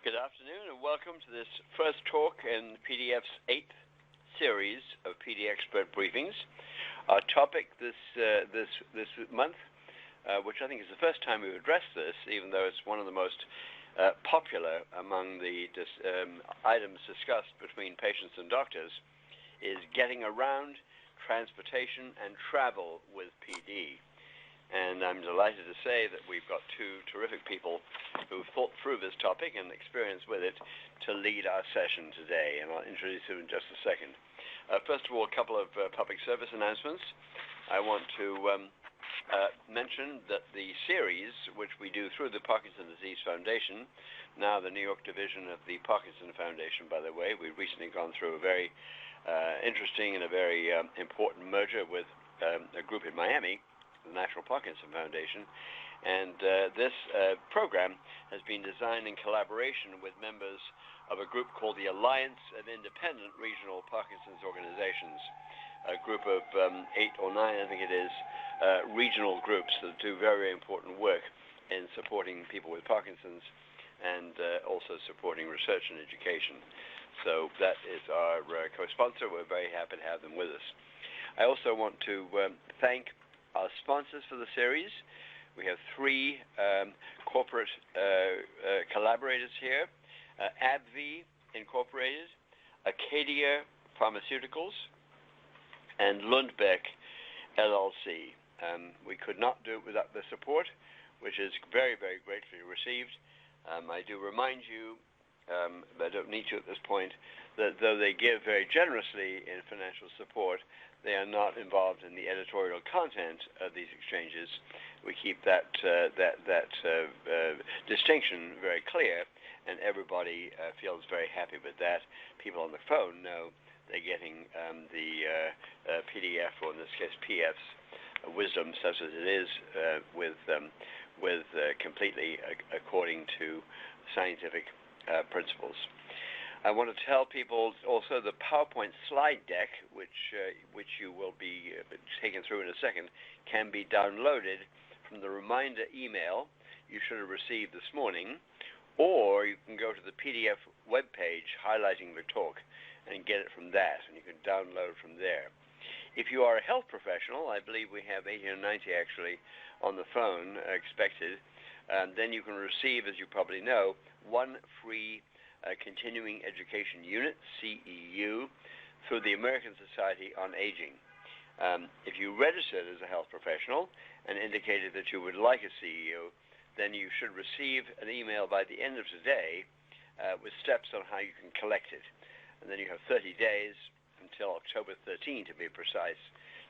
Good afternoon and welcome to this first talk in PDF's 8th series of PD Expert Briefings. Our topic this month, which I think is the first time we've addressed this, even though it's one of the most popular among the items discussed between patients and doctors, is getting around transportation and travel with PD. And I'm delighted to say that we've got two terrific people who've thought through this topic and experience with it to lead our session today. And I'll introduce them in just a second. First of all, a couple of public service announcements. I want to mention that the series, which we do through the Parkinson Disease Foundation, now the New York division of the Parkinson Foundation, by the way, we've recently gone through a very interesting and a very important merger with a group in Miami, the National Parkinson Foundation, and this program has been designed in collaboration with members of a group called the Alliance of Independent Regional Parkinson's Organizations, a group of 8 or 9, I think it is, regional groups that do very important work in supporting people with Parkinson's and also supporting research and education. So that is our co-sponsor. We're very happy to have them with us. I also want to thank our sponsors for the series. We have 3 corporate collaborators here, AbbVie Incorporated, Acadia Pharmaceuticals, and Lundbeck LLC. We could not do it without their support, which is very, very gratefully received. I do remind you, but I don't need to at this point, that though they give very generously in financial support, they are not involved in the editorial content of these exchanges. We keep that distinction very clear, and everybody feels very happy with that. People on the phone know they're getting the PDF, or in this case PF's, wisdom such as it is, with completely according to scientific principles. I want to tell people also the PowerPoint slide deck, which you will be taken through in a second, can be downloaded from the reminder email you should have received this morning, or you can go to the PDF webpage highlighting the talk and get it from that, and you can download from there. If you are a health professional, I believe we have 80 or 90 actually on the phone expected, then you can receive, as you probably know, 1 free Continuing Education Unit, CEU, through the American Society on Aging. If you registered as a health professional and indicated that you would like a CEU, then you should receive an email by the end of today with steps on how you can collect it. And then you have 30 days until October 13, to be precise,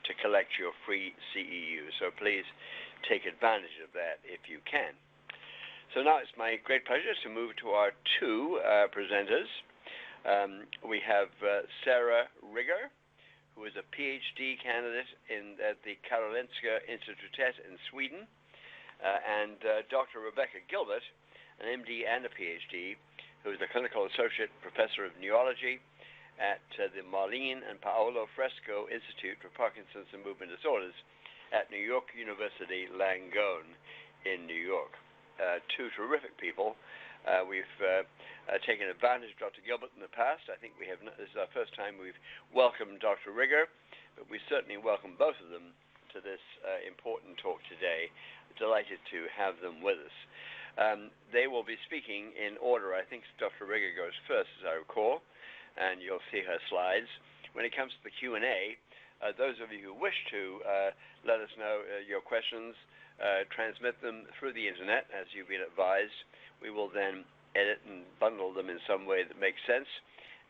to collect your free CEU. So please take advantage of that if you can. So now it's my great pleasure to move to our 2 presenters. We have Sara Riggare, who is a PhD candidate at the Karolinska Institutet in Sweden, and Dr. Rebecca Gilbert, an MD and a PhD, who is a clinical associate professor of neurology at the Marlene and Paolo Fresco Institute for Parkinson's and Movement Disorders at New York University Langone in New York. 2 terrific people. We've taken advantage of Dr. Gilbert in the past. I think this is our first time we've welcomed Dr. Riggare, but we certainly welcome both of them to this important talk today. Delighted to have them with us. They will be speaking in order. I think Dr. Riggare goes first, as I recall, and you'll see her slides. When it comes to the Q&A, those of you who wish to let us know your questions, transmit them through the internet, as you've been advised. We will then edit and bundle them in some way that makes sense,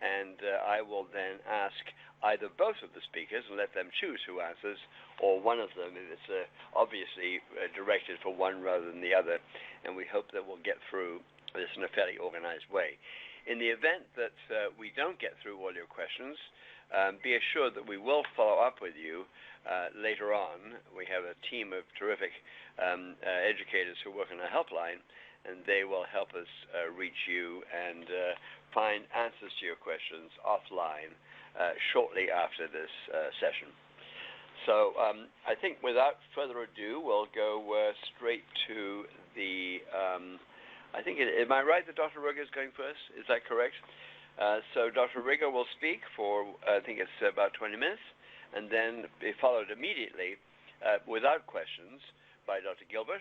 and I will then ask either both of the speakers and let them choose who answers, or one of them if it's obviously directed for one rather than the other, and we hope that we'll get through this in a fairly organized way. In the event that we don't get through all your questions, be assured that we will follow up with you later on. We have a team of terrific educators who work on a helpline, and they will help us reach you and find answers to your questions offline shortly after this session. So I think without further ado, we'll go straight to the I think, am I right that Dr. Riggare is going first? Is that correct? So Dr. Riggare will speak for, I think it's about 20 minutes, and then be followed immediately, without questions, by Dr. Gilbert,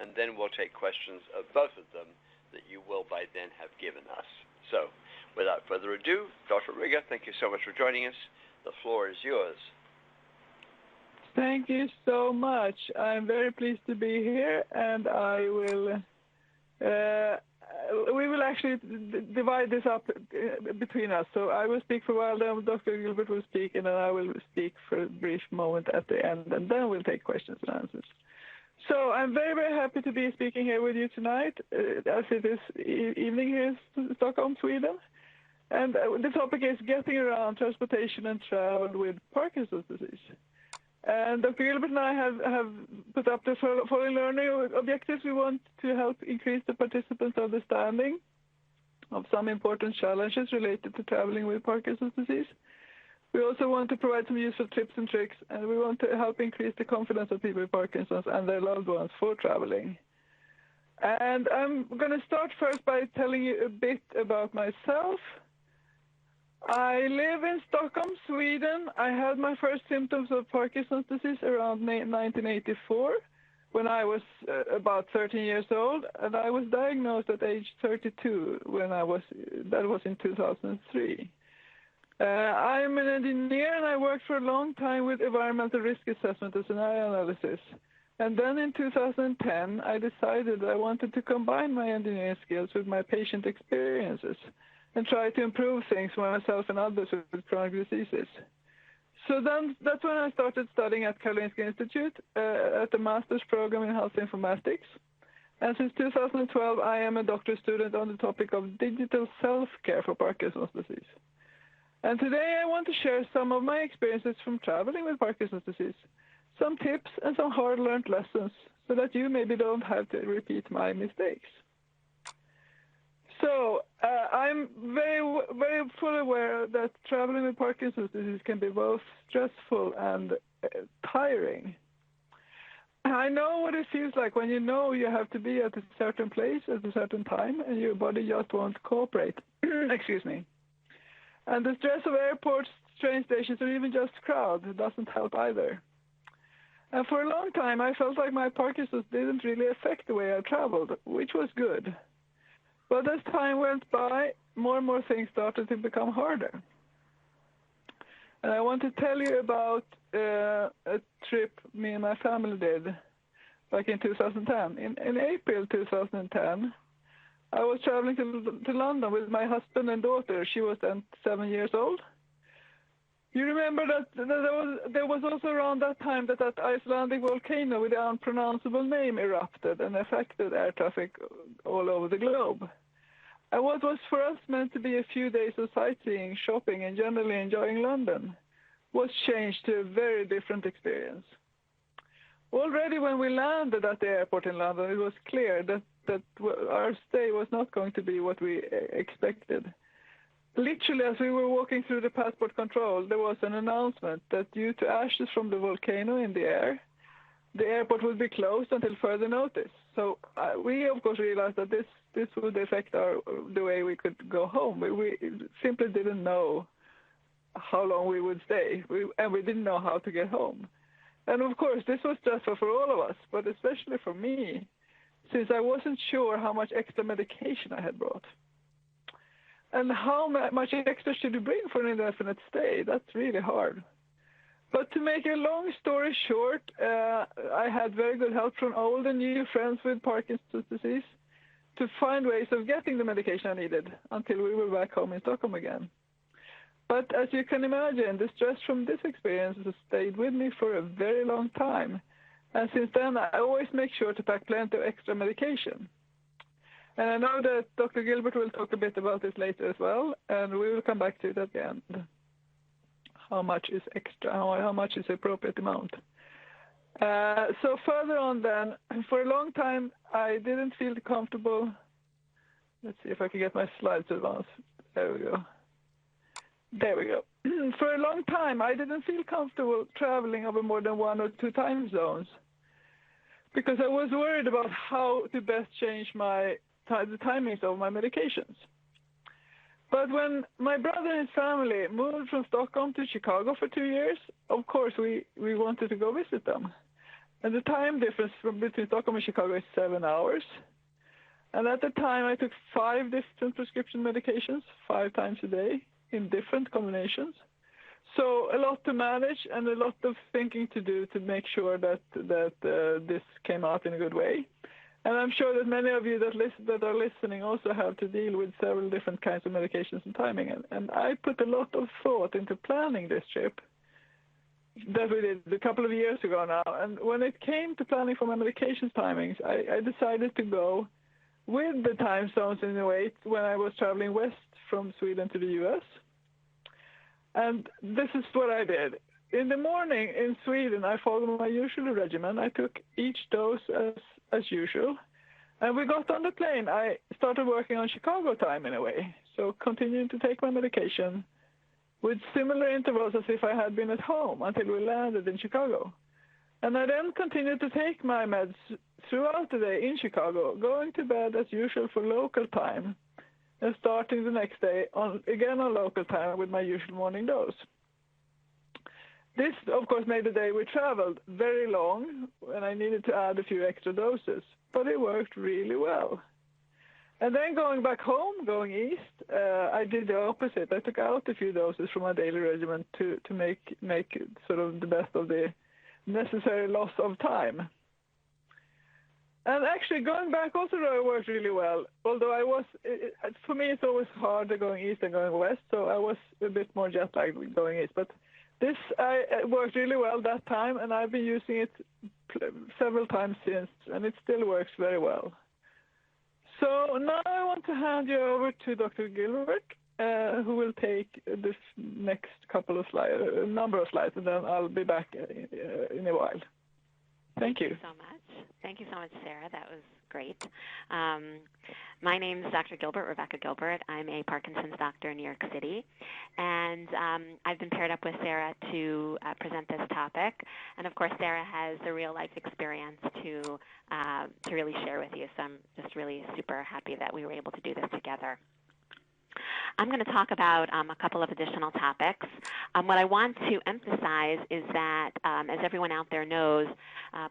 and then we'll take questions of both of them that you will by then have given us. So, without further ado, Dr. Riggare, thank you so much for joining us. The floor is yours. Thank you so much. I'm very pleased to be here, and I will. We will actually divide this up between us. So I will speak for a while, then Dr. Gilbert will speak, and then I will speak for a brief moment at the end, and then we'll take questions and answers. So I'm very, very happy to be speaking here with you tonight, as it is evening here in Stockholm, Sweden. And the topic is getting around, transportation and travel with Parkinson's disease. And Dr. Gilbert and I have put up the following learning objectives. We want to help increase the participants' understanding of some important challenges related to traveling with Parkinson's disease. We also want to provide some useful tips and tricks, and we want to help increase the confidence of people with Parkinson's and their loved ones for traveling. And I'm going to start first by telling you a bit about myself. I live in Stockholm, Sweden. I had my first symptoms of Parkinson's disease around 1984 when I was about 13 years old, and I was diagnosed at age 32 that was in 2003. I'm an engineer, and I worked for a long time with environmental risk assessment and scenario analysis. And then in 2010, I decided I wanted to combine my engineering skills with my patient experiences and try to improve things for myself and others with chronic diseases. So then that's when I started studying at Karolinska Institutet at the master's program in health informatics. And since 2012, I am a doctoral student on the topic of digital self-care for Parkinson's disease. And today I want to share some of my experiences from traveling with Parkinson's disease, some tips and some hard-learned lessons so that you maybe don't have to repeat my mistakes. So I'm very fully aware that traveling with Parkinson's disease can be both stressful and tiring. I know what it feels like when you know you have to be at a certain place at a certain time and your body just won't cooperate. Excuse me. And the stress of airports, train stations, or even just crowd doesn't help either. And for a long time, I felt like my Parkinson's didn't really affect the way I traveled, which was good. But as time went by, more and more things started to become harder. And I want to tell you about a trip me and my family did back in 2010. In April 2010, I was traveling to London with my husband and daughter. She was then 7 years old. You remember that there was also around that time that Icelandic volcano with the unpronounceable name erupted and affected air traffic all over the globe. And what was for us meant to be a few days of sightseeing, shopping, and generally enjoying London was changed to a very different experience. Already when we landed at the airport in London, it was clear that our stay was not going to be what we expected. Literally, as we were walking through the passport control, there was an announcement that due to ashes from the volcano in the air, the airport would be closed until further notice. So we, of course, realized that this would affect the way we could go home. We simply didn't know how long we would stay, and we didn't know how to get home. And, of course, this was stressful for all of us, but especially for me, since I wasn't sure how much extra medication I had brought. And how much extra should you bring for an indefinite stay? That's really hard. But to make a long story short, I had very good help from old and new friends with Parkinson's disease to find ways of getting the medication I needed until we were back home in Stockholm again. But as you can imagine, the stress from this experience has stayed with me for a very long time. And since then, I always make sure to pack plenty of extra medication. And I know that Dr. Gilbert will talk a bit about this later as well, and we will come back to it at the end. How much is extra, how much is the appropriate amount. So further on then, for a long time, I didn't feel comfortable. Let's see if I can get my slides to advance. There we go. There we go. For a long time, I didn't feel comfortable traveling over more than 1 or 2 time zones because I was worried about how to best change my the timings of my medications. But when my brother and his family moved from Stockholm to Chicago for 2 years, of course we wanted to go visit them. And the time difference between Stockholm and Chicago is 7 hours. And at the time, I took 5 different prescription medications 5 times a day in different combinations. So a lot to manage and a lot of thinking to do to make sure that this came out in a good way. And I'm sure that many of you that are listening also have to deal with several different kinds of medications and timing. And I put a lot of thought into planning this trip that we did a couple of years ago now. And when it came to planning for my medications timings, I decided to go with the time zones in a way when I was traveling west from Sweden to the U.S. And this is what I did. In the morning in Sweden, I followed my usual regimen. I took each dose as usual. And we got on the plane. I started working on Chicago time in a way. So continuing to take my medication with similar intervals as if I had been at home until we landed in Chicago. And I then continued to take my meds throughout the day in Chicago, going to bed as usual for local time, and starting the next day again on local time with my usual morning dose. This, of course, made the day we traveled very long, and I needed to add a few extra doses, but it worked really well. And then going back home, going east, I did the opposite. I took out a few doses from my daily regimen to make sort of the best of the necessary loss of time. And actually going back also worked really well, although for me it's always harder going east than going west, so I was a bit more jet lagged going east. But this worked really well that time, and I've been using it several times since, and it still works very well. So now I want to hand you over to Dr. Gilbert, who will take this next number of slides, and then I'll be back in a while. Thank you. Thank you so much. Thank you so much, Sara. That was great. My name is Dr. Gilbert, Rebecca Gilbert. I'm a Parkinson's doctor in New York City, and I've been paired up with Sara to present this topic. And of course, Sara has a real-life experience to really share with you. So I'm just really super happy that we were able to do this together. I'm going to talk about a couple of additional topics. What I want to emphasize is that, as everyone out there knows,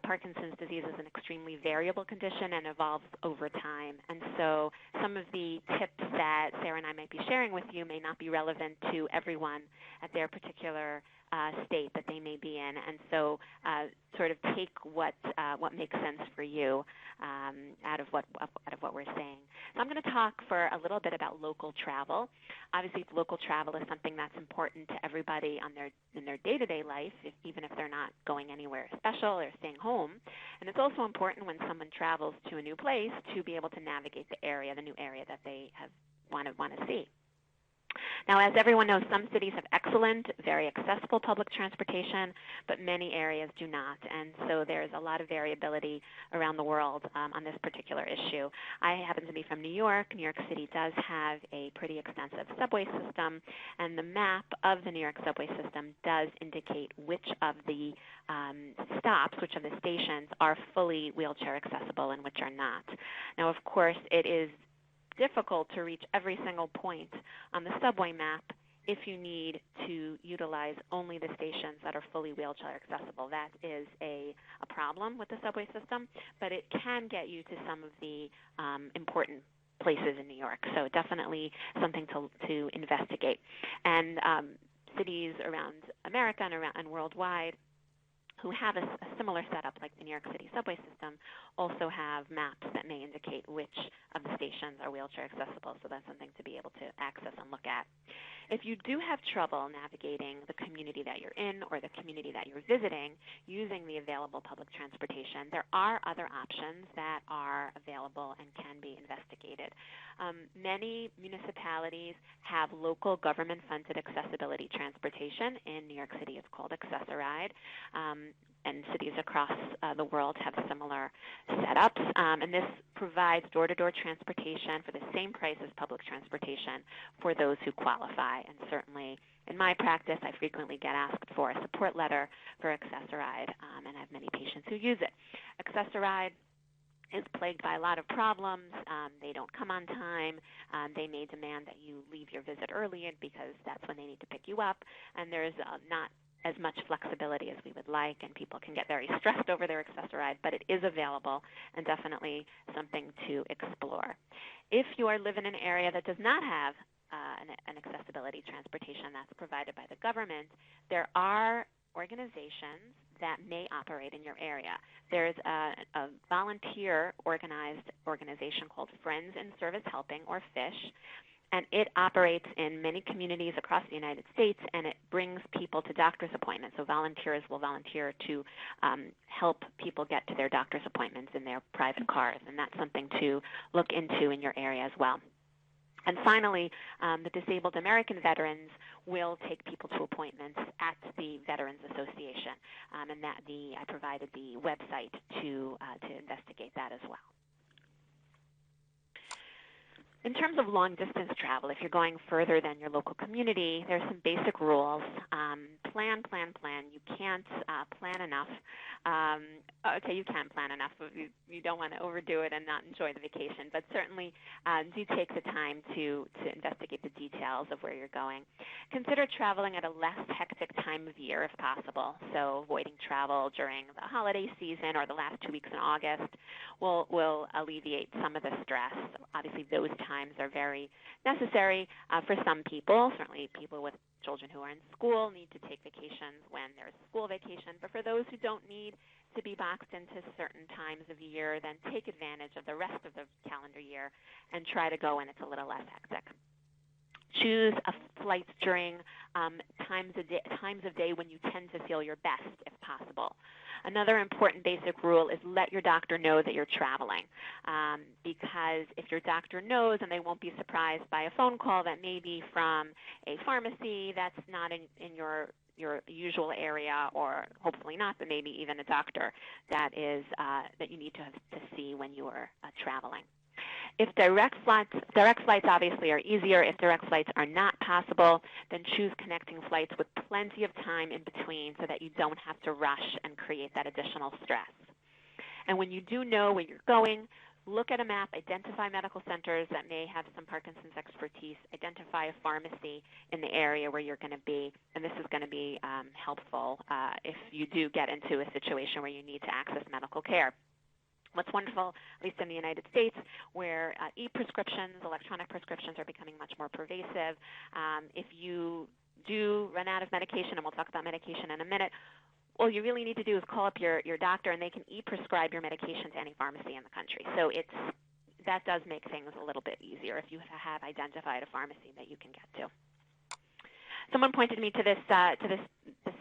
Parkinson's disease is an extremely variable condition and evolves over time. And so some of the tips that Sara and I might be sharing with you may not be relevant to everyone at their particular state that they may be in. And so sort of take what makes sense for you out of what we're saying. So I'm going to talk for a little bit about local travel. Obviously, local travel is something that's important to everybody in their day-to-day life, even if they're not going anywhere special or staying home. And it's also important when someone travels to a new place to be able to navigate the new area that they want to see. Now, as everyone knows, some cities have excellent, very accessible public transportation, but many areas do not. And so there's a lot of variability around the world on this particular issue. I happen to be from New York. New York City does have a pretty extensive subway system, and the map of the New York subway system does indicate which of the stops, which of the stations are fully wheelchair accessible and which are not. Now, of course, it is difficult to reach every single point on the subway map if you need to utilize only the stations that are fully wheelchair accessible. That is a problem with the subway system, but it can get you to some of the important places in New York. So definitely something to investigate. And cities around America and worldwide who have a similar setup like the New York City subway system also have maps that may indicate which of the stations are wheelchair accessible, so that's something to be able to access and look at. If you do have trouble navigating the community that you're in or the community that you're visiting using the available public transportation, there are other options that are available and can be investigated. Many municipalities have local government-funded accessibility transportation. In New York City, it's called Access-a-Ride. And cities across the world have similar setups. And this provides door-to-door transportation for the same price as public transportation for those who qualify. And certainly in my practice, I frequently get asked for a support letter for Access-a-Ride, and I have many patients who use it. Access-a-Ride is plagued by a lot of problems. They don't come on time. They may demand that you leave your visit early because that's when they need to pick you up. And there's not as much flexibility as we would like, and people can get very stressed over their accessoride, but it is available and definitely something to explore. If you live in an area that does not have an accessibility transportation that's provided by the government, there are organizations that may operate in your area. There's a volunteer-organized organization called Friends in Service Helping, or FISH, and it operates in many communities across the United States, and it brings people to doctor's appointments. So volunteers will volunteer to help people get to their doctor's appointments in their private cars, and that's something to look into in your area as well. And finally, the Disabled American Veterans will take people to appointments at the Veterans Association, and I provided the website to investigate that as well. In terms of long-distance travel, if you're going further than your local community, there's some basic rules. Plan. You can't plan enough. Okay, you can plan enough, but you don't want to overdo it and not enjoy the vacation. But certainly do take the time to investigate the details of where you're going. Consider traveling at a less hectic time of year if possible. So avoiding travel during the holiday season or the last 2 weeks in August will alleviate some of the stress. Obviously, those times are very necessary for some people. Certainly people with children who are in school need to take vacations when there's school vacation. But for those who don't need to be boxed into certain times of year, then take advantage of the rest of the calendar year and try to go when it's a little less hectic. Choose flights during times of day when you tend to feel your best, if possible. Another important basic rule is let your doctor know that you're traveling, because if your doctor knows, and they won't be surprised by a phone call that may be from a pharmacy that's not in your usual area, or hopefully not, but maybe even a doctor that you need to see when you are traveling. If direct flights obviously are easier. If direct flights are not possible, then choose connecting flights with plenty of time in between so that you don't have to rush and create that additional stress. And when you do know where you're going, look at a map, identify medical centers that may have some Parkinson's expertise, identify a pharmacy in the area where you're going to be, and this is going to be helpful if you do get into a situation where you need to access medical care. What's wonderful, at least in the United States, where e-prescriptions, electronic prescriptions are becoming much more pervasive. If you do run out of medication, and we'll talk about medication in a minute, all you really need to do is call up your doctor, and they can e-prescribe your medication to any pharmacy in the country. So that does make things a little bit easier if you have identified a pharmacy that you can get to. Someone pointed me to this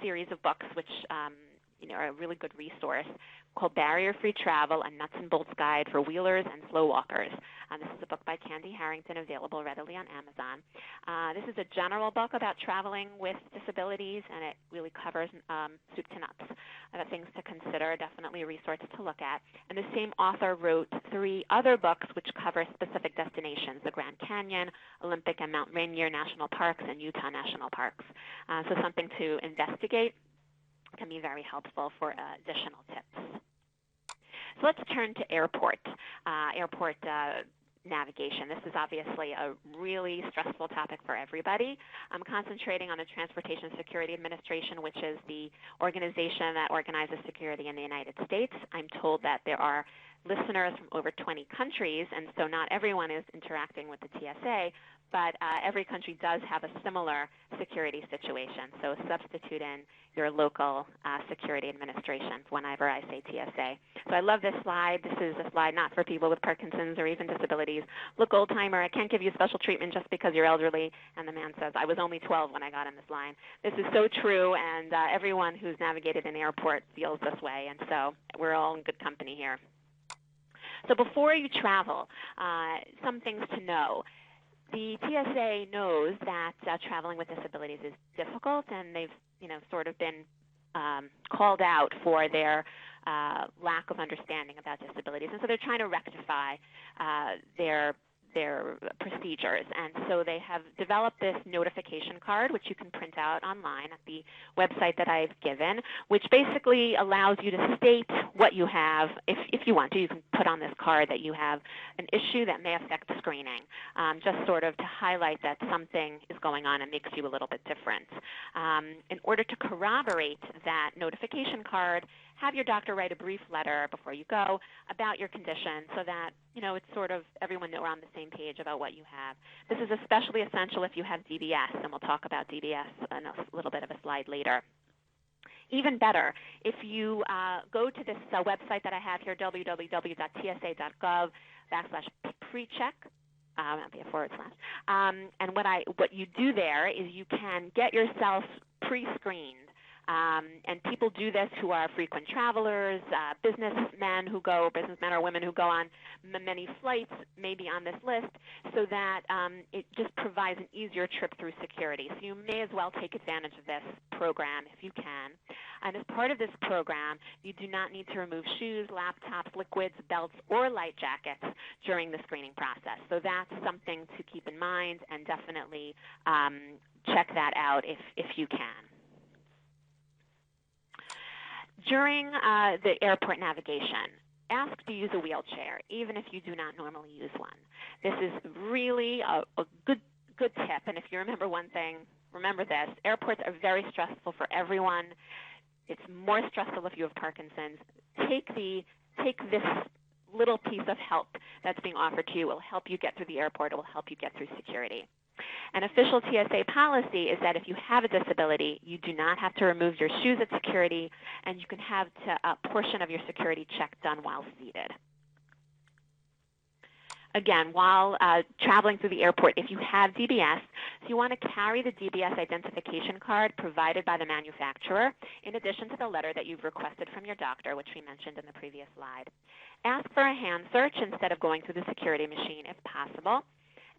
series of books, which are a really good resource, called Barrier-Free Travel, a Nuts and Bolts Guide for Wheelers and Slow Walkers. This is a book by Candy Harrington, available readily on Amazon. This is a general book about traveling with disabilities, and it really covers soup to nuts about things to consider, definitely a resource to look at. And the same author wrote 3 other books which cover specific destinations, the Grand Canyon, Olympic and Mount Rainier National Parks, and Utah National Parks. So something to investigate can be very helpful for additional tips. So let's turn to airport navigation. This is obviously a really stressful topic for everybody. I'm concentrating on the Transportation Security Administration, which is the organization that organizes security in the United States. I'm told that there are listeners from over 20 countries, and so not everyone is interacting with the TSA, but every country does have a similar security situation. So substitute in your local security administration whenever I say TSA. So I love this slide. This is a slide not for people with Parkinson's or even disabilities. Look, old-timer, I can't give you special treatment just because you're elderly. And the man says, I was only 12 when I got in this line. This is so true, and everyone who's navigated an airport feels this way, and so we're all in good company here. So before you travel, some things to know. The TSA knows that traveling with disabilities is difficult, and they've sort of been called out for their lack of understanding about disabilities, and so they're trying to rectify their procedures. And so they have developed this notification card, which you can print out online at the website that I've given, which basically allows you to state what you have. If you want to, you can put on this card that you have an issue that may affect screening, just sort of to highlight that something is going on and makes you a little bit different. In order to corroborate that notification card, have your doctor write a brief letter before you go about your condition so that, it's sort of everyone that we're on the same page about what you have. This is especially essential if you have DBS, and we'll talk about DBS in a little bit of a slide later. Even better, if you go to this website that I have here, www.tsa.gov/precheck, that'll be a / and what you do there is you can get yourself pre-screened. And people do this who are frequent travelers, businessmen or women who go on many flights, maybe on this list, so that it just provides an easier trip through security. So you may as well take advantage of this program if you can. And as part of this program, you do not need to remove shoes, laptops, liquids, belts, or light jackets during the screening process. So that's something to keep in mind, and definitely check that out if you can. During the airport navigation, ask to use a wheelchair, even if you do not normally use one. This is really a good tip, and if you remember one thing, remember this. Airports are very stressful for everyone. It's more stressful if you have Parkinson's. Take this little piece of help that's being offered to you. It will help you get through the airport. It will help you get through security. An official TSA policy is that if you have a disability, you do not have to remove your shoes at security, and you can have a portion of your security check done while seated. Again, while traveling through the airport, if you have DBS, you want to carry the DBS identification card provided by the manufacturer, in addition to the letter that you've requested from your doctor, which we mentioned in the previous slide. Ask for a hand search instead of going through the security machine if possible.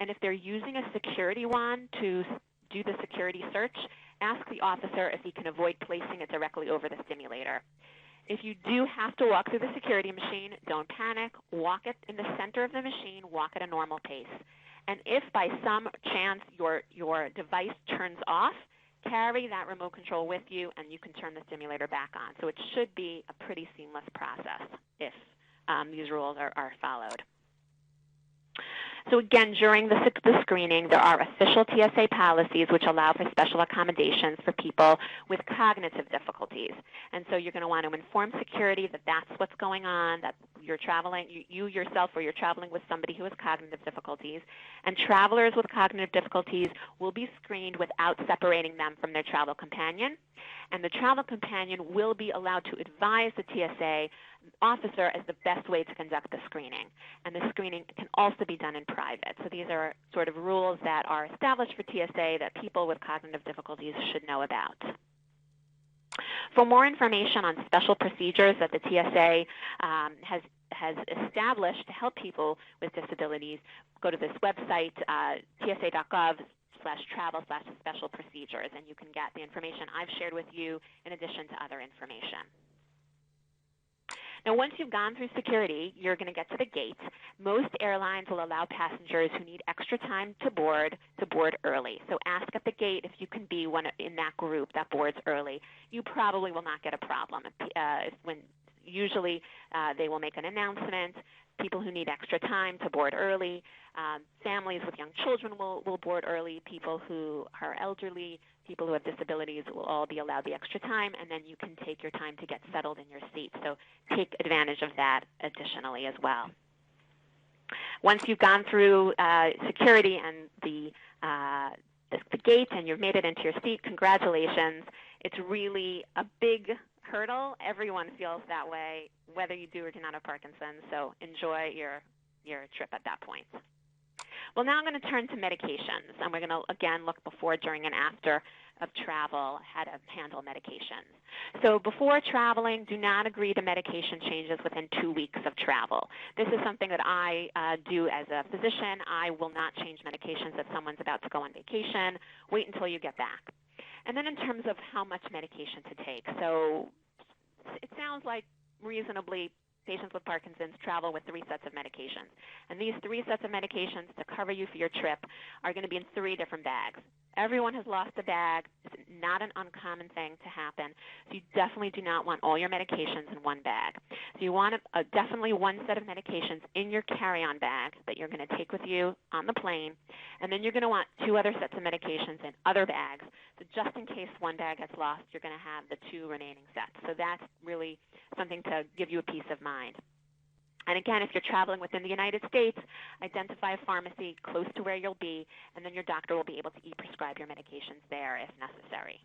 And if they're using a security wand to do the security search, ask the officer if he can avoid placing it directly over the stimulator. If you do have to walk through the security machine, don't panic. Walk it in the center of the machine. Walk at a normal pace. And if by some chance your device turns off, carry that remote control with you, and you can turn the stimulator back on. So it should be a pretty seamless process if these rules are followed. So again, during the screening, there are official TSA policies which allow for special accommodations for people with cognitive difficulties. And so you're going to want to inform security that that's what's going on, that you're traveling, you yourself, or you're traveling with somebody who has cognitive difficulties. And travelers with cognitive difficulties will be screened without separating them from their travel companion. And the travel companion will be allowed to advise the TSA officer as the best way to conduct the screening. And the screening can also be done in private. So these are sort of rules that are established for TSA that people with cognitive difficulties should know about. For more information on special procedures that the TSA has established to help people with disabilities, go to this website, tsa.gov/travel/special procedures, and you can get the information I've shared with you in addition to other information. Now, once you've gone through security, you're going to get to the gate. Most airlines will allow passengers who need extra time to board early. So ask at the gate if you can be one in that group that boards early. You probably will not get a problem. Usually they will make an announcement. People who need extra time to board early. Families with young children will board early. People who are elderly, people who have disabilities will all be allowed the extra time, and then you can take your time to get settled in your seat. So take advantage of that additionally as well. Once you've gone through security and the gate and you've made it into your seat, congratulations. It's really a big hurdle. Everyone feels that way, whether you do or do not have Parkinson's, so enjoy your trip at that point. Well, now I'm going to turn to medications, and we're going to, again, look before, during, and after of travel, how to handle medications. So before traveling, do not agree to medication changes within 2 weeks of travel. This is something that I do as a physician. I will not change medications if someone's about to go on vacation. Wait until you get back. And then in terms of how much medication to take, so it sounds like reasonably patients with Parkinson's travel with 3 sets of medications. And these 3 sets of medications to cover you for your trip are going to be in 3 different bags. Everyone has lost a bag. It's not an uncommon thing to happen. So you definitely do not want all your medications in one bag. So you want definitely one set of medications in your carry-on bag that you're going to take with you on the plane, and then you're going to want 2 other sets of medications in other bags. So just in case one bag gets lost, you're going to have the 2 remaining sets. So that's really something to give you a peace of mind. And again, if you're traveling within the United States, identify a pharmacy close to where you'll be, and then your doctor will be able to e-prescribe your medications there if necessary.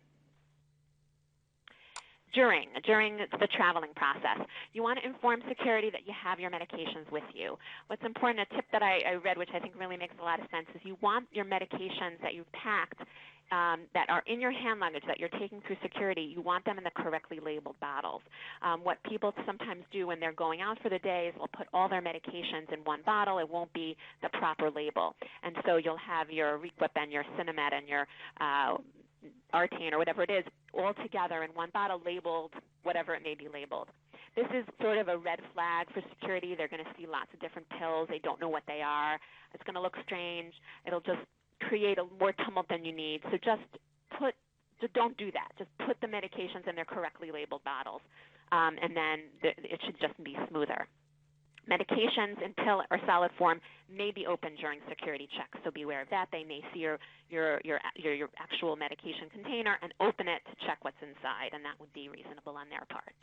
During the traveling process, you want to inform security that you have your medications with you. What's important, a tip that I read, which I think really makes a lot of sense, is you want your medications that you've packed that are in your hand luggage that you're taking through security, you want them in the correctly labeled bottles. What people sometimes do when they're going out for the day is they'll put all their medications in one bottle. It won't be the proper label. And so you'll have your Requip and your Cinemet and your Artane or whatever it is all together in one bottle labeled whatever it may be labeled. This is sort of a red flag for security. They're going to see lots of different pills. They don't know what they are. It's going to look strange. It'll just create a more tumult than you need. So don't do that. Just put the medications in their correctly labeled bottles, and then it should just be smoother. Medications in pill or solid form may be open during security checks, so be aware of that. They may see your actual medication container and open it to check what's inside, and that would be reasonable on their part.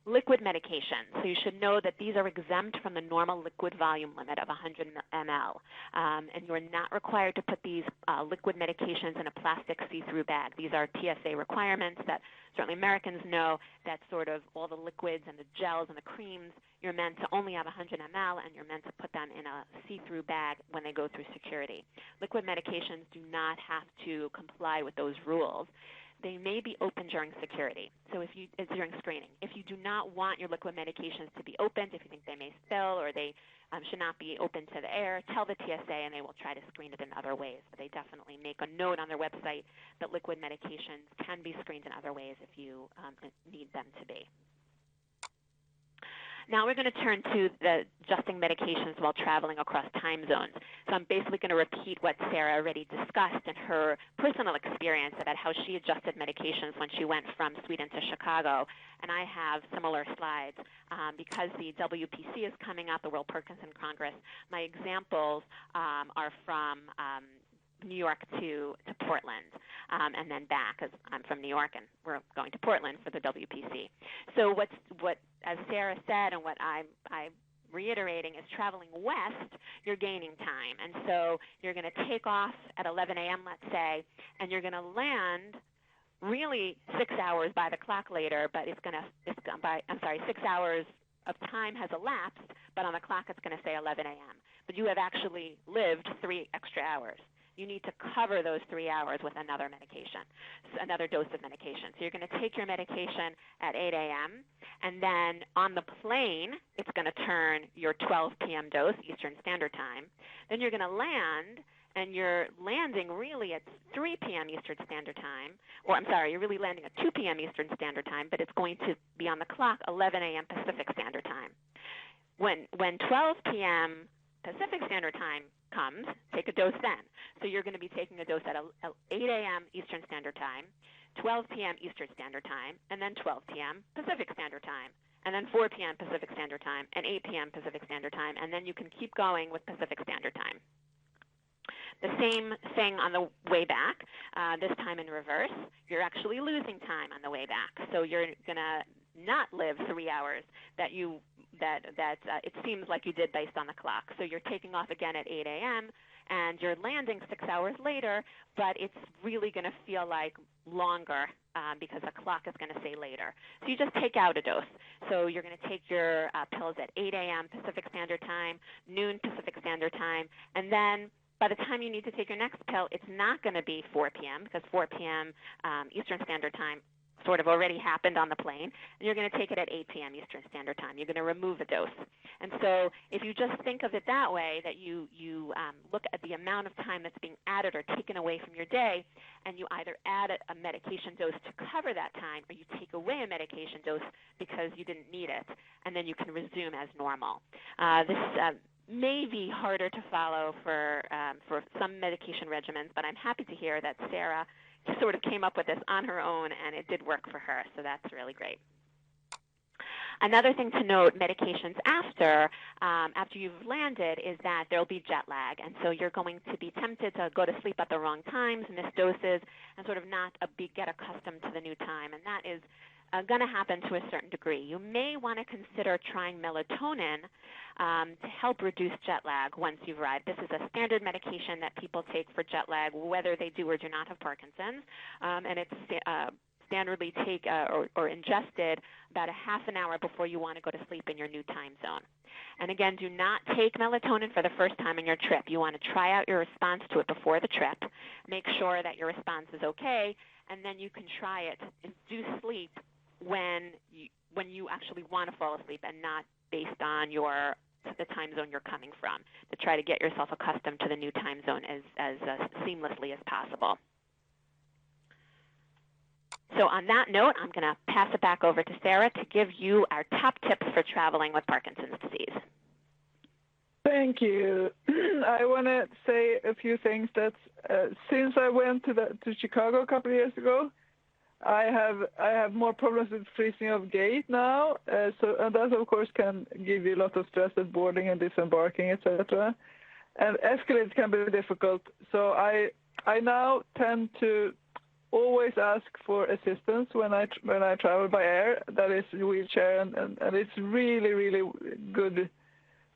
Liquid medications. So you should know that these are exempt from the normal liquid volume limit of 100 ml. And you're not required to put these liquid medications in a plastic see-through bag. These are TSA requirements that certainly Americans know, that sort of all the liquids and the gels and the creams, you're meant to only have 100 ml, and you're meant to put them in a see-through bag when they go through security. Liquid medications do not have to comply with those rules. They may be open during security, so during screening. If you do not want your liquid medications to be opened, if you think they may spill or they should not be open to the air, tell the TSA and they will try to screen it in other ways. But they definitely make a note on their website that liquid medications can be screened in other ways if you need them to be. Now we're going to turn to the adjusting medications while traveling across time zones. So I'm basically going to repeat what Sara already discussed in her personal experience about how she adjusted medications when she went from Sweden to Chicago. And I have similar slides. Because the WPC is coming up, the World Parkinson Congress, my examples are from New York to Portland, and then back, as I'm from New York and we're going to Portland for the WPC. So what as Sara said and what I'm reiterating is traveling west, you're gaining time. And so you're going to take off at 11 a.m., let's say, and you're going to land really 6 hours by the clock later, but 6 hours of time has elapsed, but on the clock it's going to say 11 a.m. But you have actually lived 3 extra hours. You need to cover those 3 hours with another medication, another dose of medication. So you're going to take your medication at 8 a.m., and then on the plane, it's going to turn your 12 p.m. dose, Eastern Standard Time. Then you're going to land, and you're landing really at 3 p.m. Eastern Standard Time. You're really landing at 2 p.m. Eastern Standard Time, but it's going to be on the clock 11 a.m. Pacific Standard Time. When 12 p.m. Pacific Standard Time comes, take a dose then. So you're going to be taking a dose at 8 a.m. Eastern Standard Time, 12 p.m. Eastern Standard Time, and then 12 p.m. Pacific Standard Time, and then 4 p.m. Pacific Standard Time, and 8 p.m. Pacific Standard Time, and then you can keep going with Pacific Standard Time. The same thing on the way back, this time in reverse. You're actually losing time on the way back. So you're going to not live 3 hours that it seems like you did based on the clock. So you're taking off again at 8 a.m., and you're landing 6 hours later, but it's really going to feel like longer because the clock is going to say later. So you just take out a dose. So you're going to take your pills at 8 a.m. Pacific Standard Time, noon Pacific Standard Time, and then by the time you need to take your next pill, it's not going to be 4 p.m. because 4 p.m. Eastern Standard Time sort of already happened on the plane, and you're going to take it at 8 p.m. Eastern Standard Time. You're going to remove a dose. And so if you just think of it that way, that you look at the amount of time that's being added or taken away from your day, and you either add a medication dose to cover that time, or you take away a medication dose because you didn't need it, and then you can resume as normal. may be harder to follow for some medication regimens, but I'm happy to hear that Sara sort of came up with this on her own, and it did work for her, so that's really great. Another thing to note, medications after you've landed, is that there will be jet lag, and so you're going to be tempted to go to sleep at the wrong times, miss doses, and sort of not get accustomed to the new time, and that is going to happen to a certain degree. You may want to consider trying melatonin to help reduce jet lag once you've arrived. This is a standard medication that people take for jet lag, whether they do or do not have Parkinson's, and it's standardly or ingested about a half an hour before you want to go to sleep in your new time zone. And again, do not take melatonin for the first time in your trip. You want to try out your response to it before the trip. Make sure that your response is okay, and then you can try it and do sleep when you actually want to fall asleep and not based on the time zone you're coming from, to try to get yourself accustomed to the new time zone as seamlessly as possible. So on that note, I'm going to pass it back over to Sara to give you our top tips for traveling with Parkinson's disease. Thank you. I want to say a few things. That since I went to Chicago a couple of years ago, I have more problems with freezing of gait now. And that of course can give you a lot of stress at boarding and disembarking, etc. And escalators can be difficult. So I now tend to always ask for assistance when I travel by air. That is wheelchair, and it's really, really good.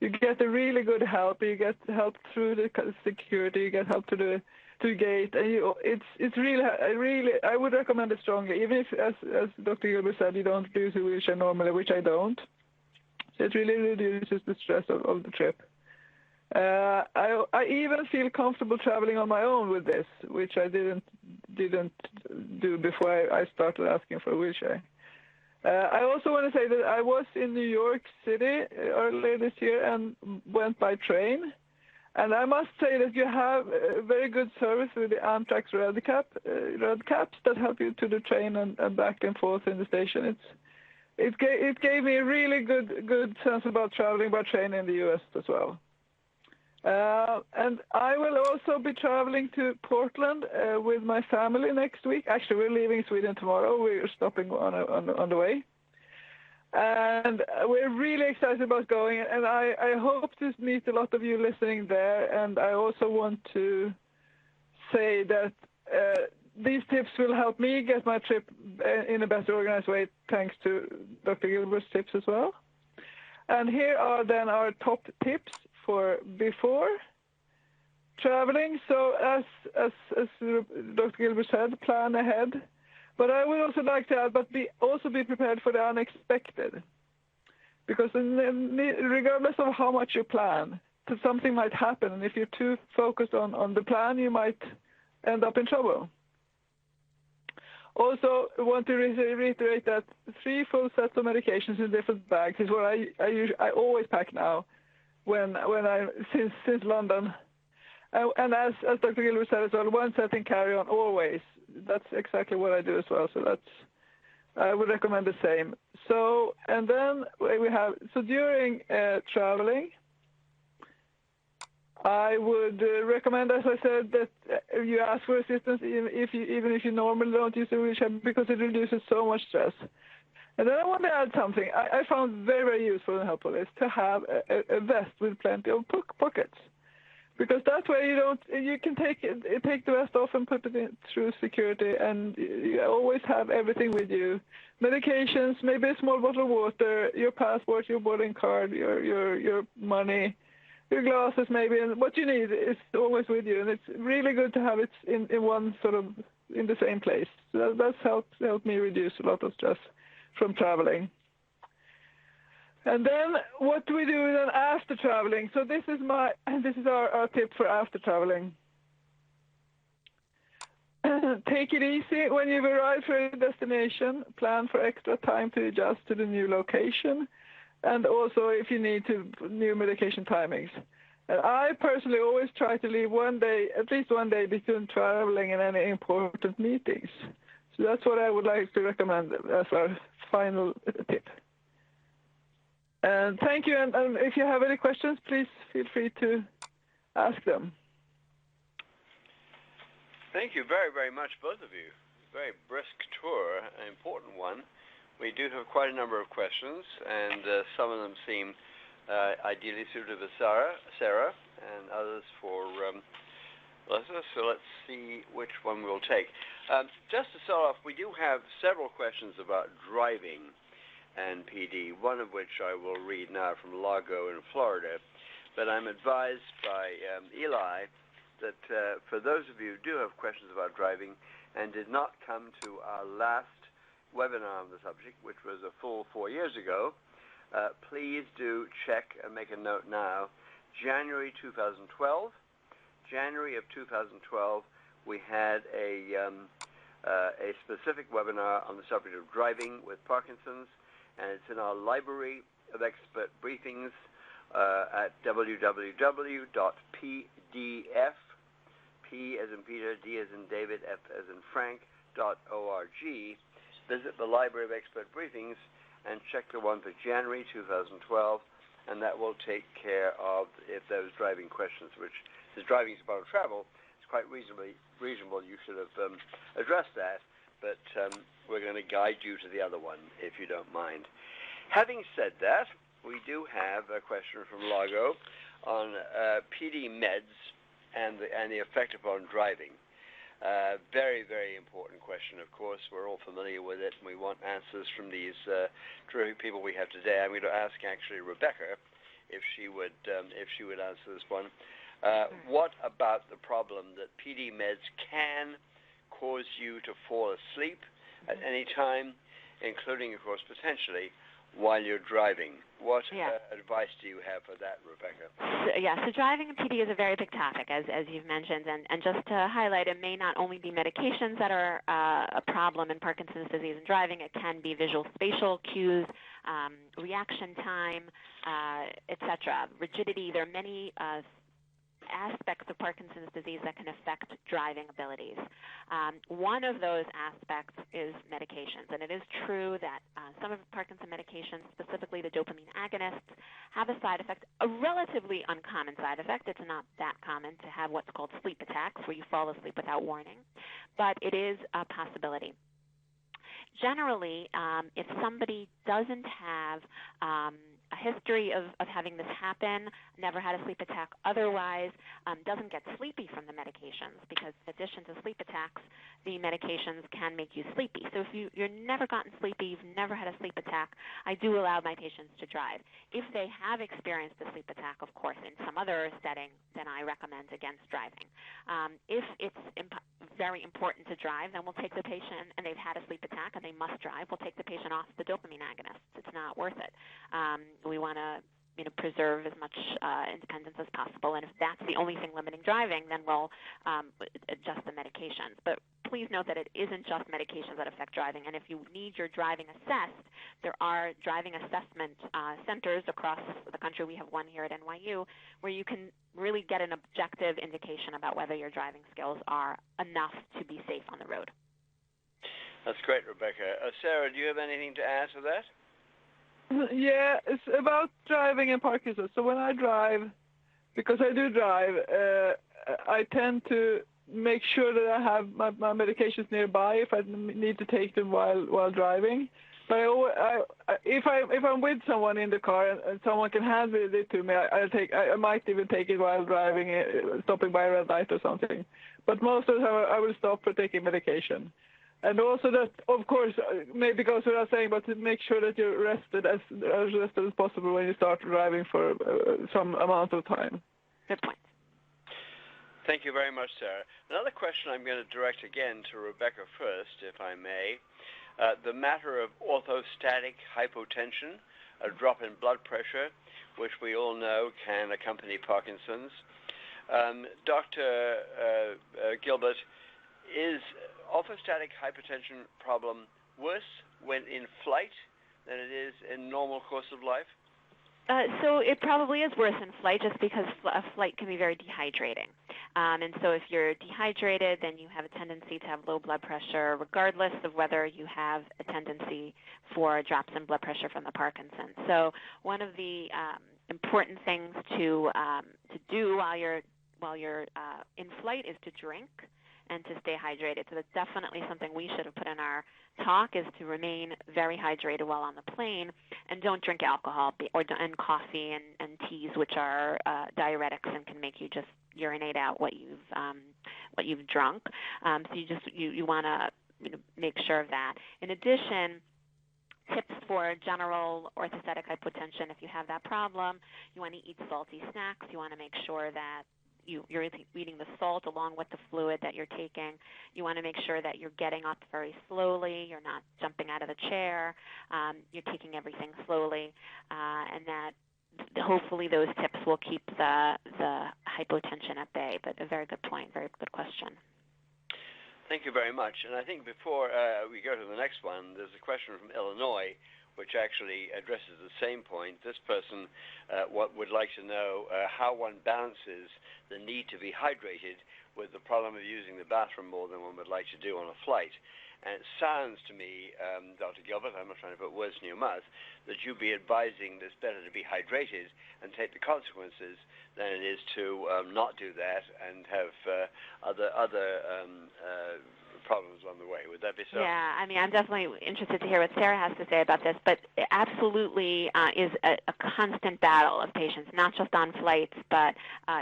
You get a really good help. You get help through the security. You get help to the gate, and it's really I would recommend it strongly. Even if, as Dr. Gilbert said, you don't use a wheelchair normally, which I don't. So it really reduces the stress of the trip. I even feel comfortable traveling on my own with this, which I didn't do before I started asking for a wheelchair. I also want to say that I was in New York City earlier this year and went by train. And I must say that you have a very good service with the Amtrak's red caps that help you to the train and back and forth in the station. It gave me a really good sense about traveling by train in the U.S. as well. And I will also be traveling to Portland with my family next week. Actually, we're leaving Sweden tomorrow. We're stopping on the way. And we're really excited about going. And I hope to meet a lot of you listening there. And I also want to say that these tips will help me get my trip in a better organized way, thanks to Dr. Gilbert's tips as well. And here are then our top tips for before traveling. So as Dr. Gilbert said, plan ahead. But I would also like to add, also be prepared for the unexpected. Because regardless of how much you plan, something might happen. And if you're too focused on the plan, you might end up in trouble. Also, I want to reiterate that 3 full sets of medications in different bags is what I always pack now since London. And as Dr. Gilbert said as well, 1 set in carry-on always. That's exactly what I do as well. So I would recommend the same. So, and then during traveling, I would recommend, as I said, that you ask for assistance even if you normally don't use a wheelchair, because it reduces so much stress. And then I want to add something I found very, very useful and helpful is to have a vest with plenty of pockets. Because that way you can take the vest off and put it through security, and you always have everything with you. Medications, maybe a small bottle of water, your passport, your boarding card, your money, your glasses maybe, and what you need is always with you. And it's really good to have it in one sort of, in the same place. So that's helped me reduce a lot of stress from traveling. And then what do we do then after traveling? So this is our tip for after traveling. Take it easy when you've arrived for a destination. Plan for extra time to adjust to the new location, and also if you need new medication timings. And I personally always try to leave at least one day between traveling and any important meetings. So that's what I would like to recommend as our final tip. And thank you. And if you have any questions, please feel free to ask them. Thank you very, very much, both of you. Very brisk tour, an important one. We do have quite a number of questions, and some of them seem ideally suited for Sara, and others for Melissa. So let's see which one we'll take. Just to start off, we do have several questions about driving and PD, one of which I will read now from Largo in Florida. But I'm advised by Eli that for those of you who do have questions about driving and did not come to our last webinar on the subject, which was a full 4 years ago, please do check and make a note now. January 2012, January of 2012, we had a specific webinar on the subject of driving with Parkinson's, and it's in our library of expert briefings at www.pdf, P as in Peter, D as in David, F as in Frank.org. Visit the library of expert briefings and check the one for January 2012, and that will take care of if those driving questions, which is driving is about travel. It's quite reasonable. You should have addressed that, but we're going to guide you to the other one, if you don't mind. Having said that, we do have a question from Largo on PD meds and the effect upon driving. Very, very important question, of course. We're all familiar with it, and we want answers from these terrific people we have today. I'm going to ask, actually, Rebecca if she would answer this one. What about the problem that PD meds can cause you to fall asleep at any time, including, of course, potentially while you're driving? What advice do you have for that, Rebecca? So driving and PD is a very big topic, as you've mentioned, and just to highlight, it may not only be medications that are a problem in Parkinson's disease and driving. It can be visual spatial cues, reaction time, etc., rigidity. There are many aspects of Parkinson's disease that can affect driving abilities. One of those aspects is medications, and it is true that some of Parkinson medications, specifically the dopamine agonists, have a side effect, a relatively uncommon side effect. It's not that common to have what's called sleep attacks, where you fall asleep without warning, but it is a possibility. Generally, if somebody doesn't have a history of having this happen, never had a sleep attack otherwise, doesn't get sleepy from the medications, because in addition to sleep attacks, the medications can make you sleepy. So if you're never gotten sleepy, you've never had a sleep attack, I do allow my patients to drive. If they have experienced a sleep attack, of course, in some other setting, then I recommend against driving. If it's very important to drive, then we'll take the patient, and they've had a sleep attack and they must drive, we'll take the patient off the dopamine agonists. It's not worth it. We want to preserve as much independence as possible, and if that's the only thing limiting driving, then we'll adjust the medications. But please note that it isn't just medications that affect driving, and if you need your driving assessed, there are driving assessment centers across the country. We have one here at NYU where you can really get an objective indication about whether your driving skills are enough to be safe on the road. That's great, Rebecca. Sara, do you have anything to add to that? Yeah, it's about driving and Parkinson's. So when I drive, because I do drive, I tend to make sure that I have my medications nearby if I need to take them while driving. But if I'm with someone in the car and someone can hand it to me, I might even take it while driving, stopping by a red light or something. But most of the time I will stop for taking medication. And also that, of course, maybe goes without saying, but to make sure that you're rested as possible when you start driving for some amount of time. Good point. Thank you very much, Sara. Another question I'm going to direct again to Rebecca first, if I may. The matter of orthostatic hypotension, a drop in blood pressure, which we all know can accompany Parkinson's. Dr. Gilbert, is orthostatic hypertension problem worse when in flight than it is in normal course of life? So it probably is worse in flight, just because a flight can be very dehydrating. And so if you're dehydrated, then you have a tendency to have low blood pressure, regardless of whether you have a tendency for drops in blood pressure from the Parkinson. So one of the important things to do while you're in flight is to drink and to stay hydrated. So that's definitely something we should have put in our talk, is to remain very hydrated while on the plane, and don't drink alcohol and coffee and teas, which are diuretics and can make you just urinate out what you've drunk. So you want to make sure of that. In addition, tips for general orthostatic hypotension: if you have that problem, you want to eat salty snacks. You want to make sure that you're eating the salt along with the fluid that you're taking. You want to make sure that you're getting up very slowly. You're not jumping out of the chair. You're taking everything slowly, and that hopefully those tips will keep the hypotension at bay. But a very good point, very good question. Thank you very much. And I think before we go to the next one, there's a question from Illinois, which actually addresses the same point. This person would like to know how one balances the need to be hydrated with the problem of using the bathroom more than one would like to do on a flight. And it sounds to me, Dr. Gilbert, I'm not trying to put words in your mouth, that you'd be advising that it's better to be hydrated and take the consequences than it is to not do that and have other problems on the way. Would that be so? Yeah, I mean, I'm definitely interested to hear what Sara has to say about this, but it absolutely is a constant battle of patients, not just on flights, but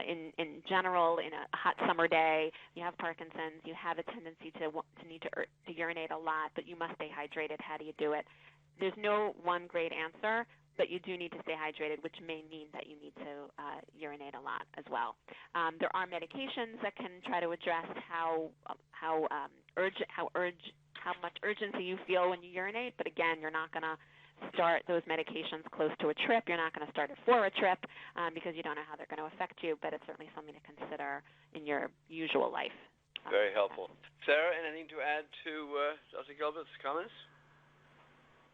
in general. In a hot summer day, you have Parkinson's, you have a tendency to need to urinate a lot, but you must stay hydrated. How do you do it? There's no one great answer, but you do need to stay hydrated, which may mean that you need to urinate a lot as well. There are medications that can try to address how much urgency you feel when you urinate, but again, you're not going to start those medications close to a trip. You're not going to start it for a trip because you don't know how they're going to affect you, but it's certainly something to consider in your usual life. Very helpful. Sara, anything to add to Dr. Gilbert's comments?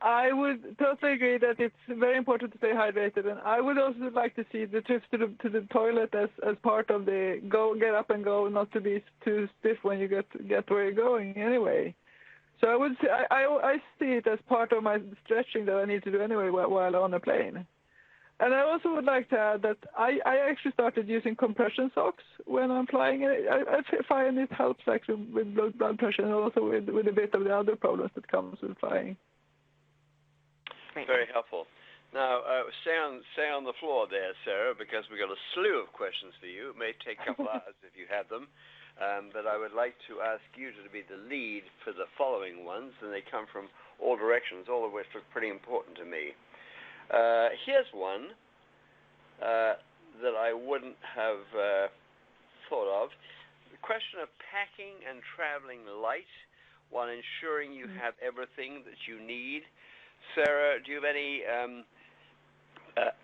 I would totally agree that it's very important to stay hydrated, and I would also like to see the trips to the toilet as part of the get up and go, not to be too stiff when you get where you're going anyway. So I would say I see it as part of my stretching that I need to do anyway while on a plane. And I also would like to add that I actually started using compression socks when I'm flying. I find it helps actually with blood pressure and also with a bit of the other problems that comes with flying. Very helpful. Now, stay on the floor there, Sara, because we've got a slew of questions for you. It may take a couple hours if you have them, but I would like to ask you to be the lead for the following ones, and they come from all directions, all of which look pretty important to me. Here's one that I wouldn't have thought of. The question of packing and traveling light while ensuring you have everything that you need. Sara, do you have any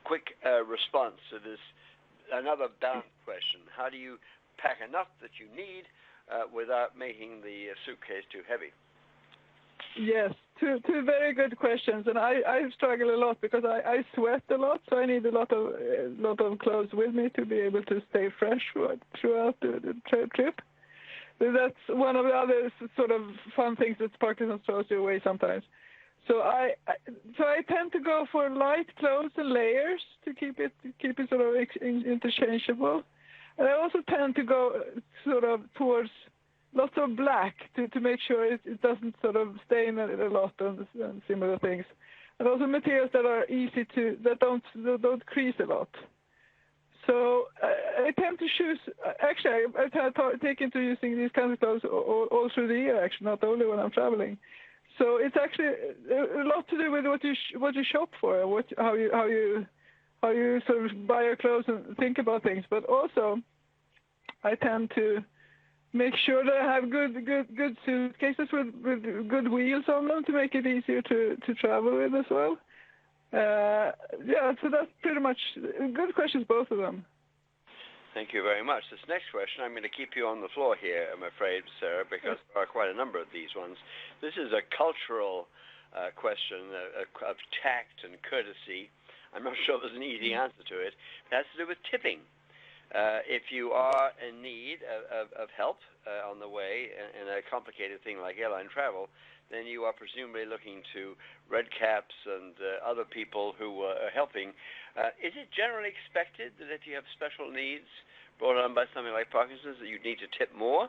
quick response to this? Another balance question. How do you pack enough that you need without making the suitcase too heavy? Yes, two very good questions, and I struggle a lot because I sweat a lot, so I need a lot of clothes with me to be able to stay fresh throughout the trip. That's one of the other sort of fun things that Parkinson throws you away sometimes. So I tend to go for light clothes and layers to keep it sort of interchangeable, and I also tend to go sort of towards lots of black to make sure it doesn't sort of stain a lot and similar things, and also materials that are easy that don't crease a lot. So I tend to choose. Actually, I take into using these kinds of clothes all through the year. Actually, not only when I'm traveling. So it's actually a lot to do with what you shop for, how you sort of buy your clothes and think about things. But also, I tend to make sure that I have good suitcases with good wheels on them to make it easier to travel with as well. So that's pretty much good questions, both of them. Thank you very much. This next question, I'm going to keep you on the floor here, I'm afraid, Sara, because there are quite a number of these ones. This is a cultural question of tact and courtesy. I'm not sure there's an easy answer to it. It has to do with tipping. If you are in need of help on the way in a complicated thing like airline travel, then you are presumably looking to red caps and other people who are helping. Is it generally expected that if you have special needs brought on by something like Parkinson's that you need to tip more?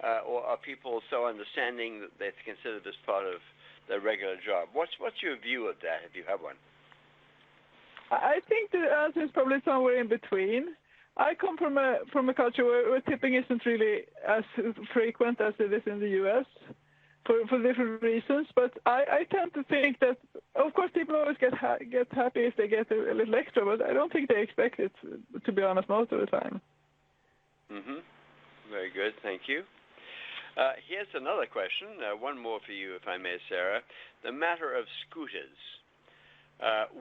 Or are people so understanding that they consider this part of their regular job? What's your view of that, if you have one? I think the answer is probably somewhere in between. I come from a culture where tipping isn't really as frequent as it is in the U.S. for different reasons. But I tend to think that, of course, people always get happy if they get a little extra, but I don't think they expect it, to be honest, most of the time. Mm-hmm. Very good. Thank you. Here's another question. One more for you, if I may, Sara. The matter of scooters.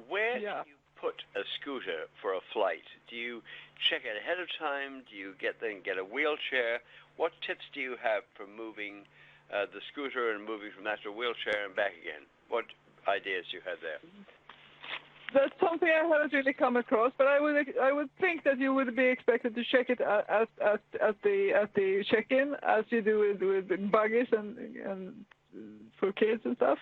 Where do you put a scooter for a flight? Do you check it ahead of time? Do you get a wheelchair? What tips do you have for moving the scooter and moving from that to a wheelchair and back again? What ideas do you have there? That's something I haven't really come across, but I would think that you would be expected to check it at the check-in, as you do with buggies and for kids and stuff,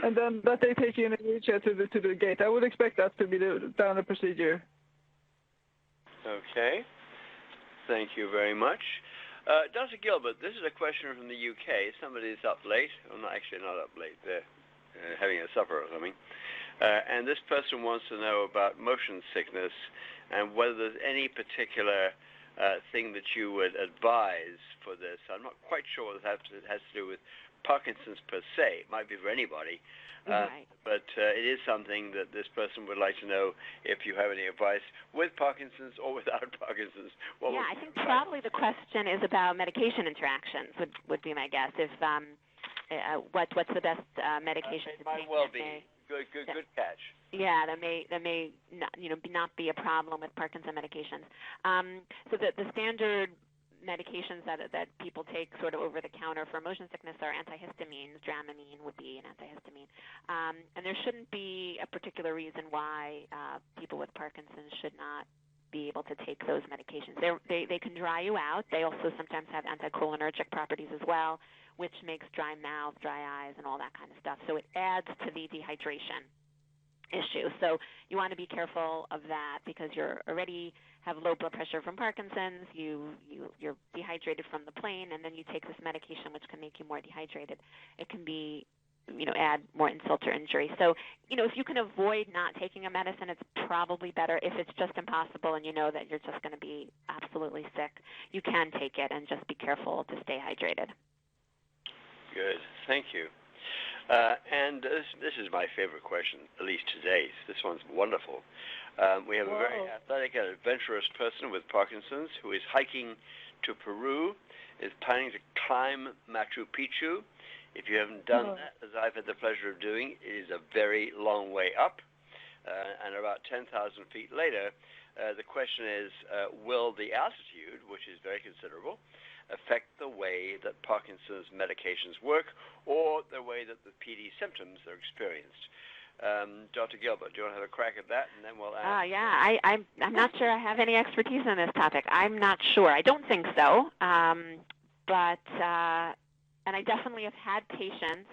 and then that they take you in a wheelchair to the gate. I would expect that to be the standard procedure. Okay, thank you very much. Dr. Gilbert, this is a question from the UK. Somebody's up late. Well, not up late. They're having a supper or something. And this person wants to know about motion sickness and whether there's any particular thing that you would advise for this. I'm not quite sure what it has to do with Parkinson's per se. It might be for anybody. Right. But it is something that this person would like to know if you have any advice with Parkinson's or without Parkinson's. I think probably the question is about medication interactions would be my guess. If what's the best medication to take? Might well be. Good catch. Yeah, that may not be a problem with Parkinson medications. So the standard medications that people take sort of over the counter for motion sickness are antihistamines. Dramamine would be an antihistamine, and there shouldn't be a particular reason why people with Parkinson's should not be able to take those medications. They can dry you out. They also sometimes have anticholinergic properties as well, which makes dry mouth, dry eyes, and all that kind of stuff. So it adds to the dehydration issue. So you want to be careful of that because you already have low blood pressure from Parkinson's. You're dehydrated from the plane, and then you take this medication, which can make you more dehydrated. It can be, add more insult or injury. So, if you can avoid not taking a medicine, it's probably better. If it's just impossible and you know that you're just going to be absolutely sick, you can take it and just be careful to stay hydrated. Good. Thank you. And this is my favorite question, at least today. This one's wonderful. We have a very athletic and adventurous person with Parkinson's who is hiking to Peru, is planning to climb Machu Picchu. If you haven't done that, as I've had the pleasure of doing, it is a very long way up. And about 10,000 feet later, the question is, will the altitude, which is very considerable, affect the way that Parkinson's medications work or the way that the PD symptoms are experienced? Dr. Gilbert, do you want to have a crack at that, and then we'll ask? I'm not sure I have any expertise on this topic. I'm not sure. I don't think so. And I definitely have had patients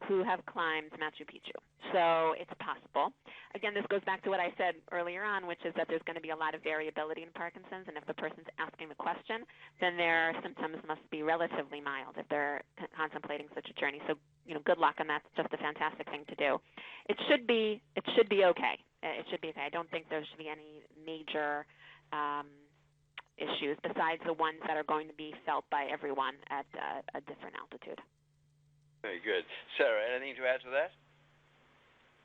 who have climbed Machu Picchu. So it's possible. Again, this goes back to what I said earlier on, which is that there's going to be a lot of variability in Parkinson's, and if the person's asking the question, then their symptoms must be relatively mild if they're contemplating such a journey. So, good luck, and that's just a fantastic thing to do. It should be okay. It should be okay. I don't think there should be any major issues besides the ones that are going to be felt by everyone at a different altitude. Very good. Sara, anything to add to that?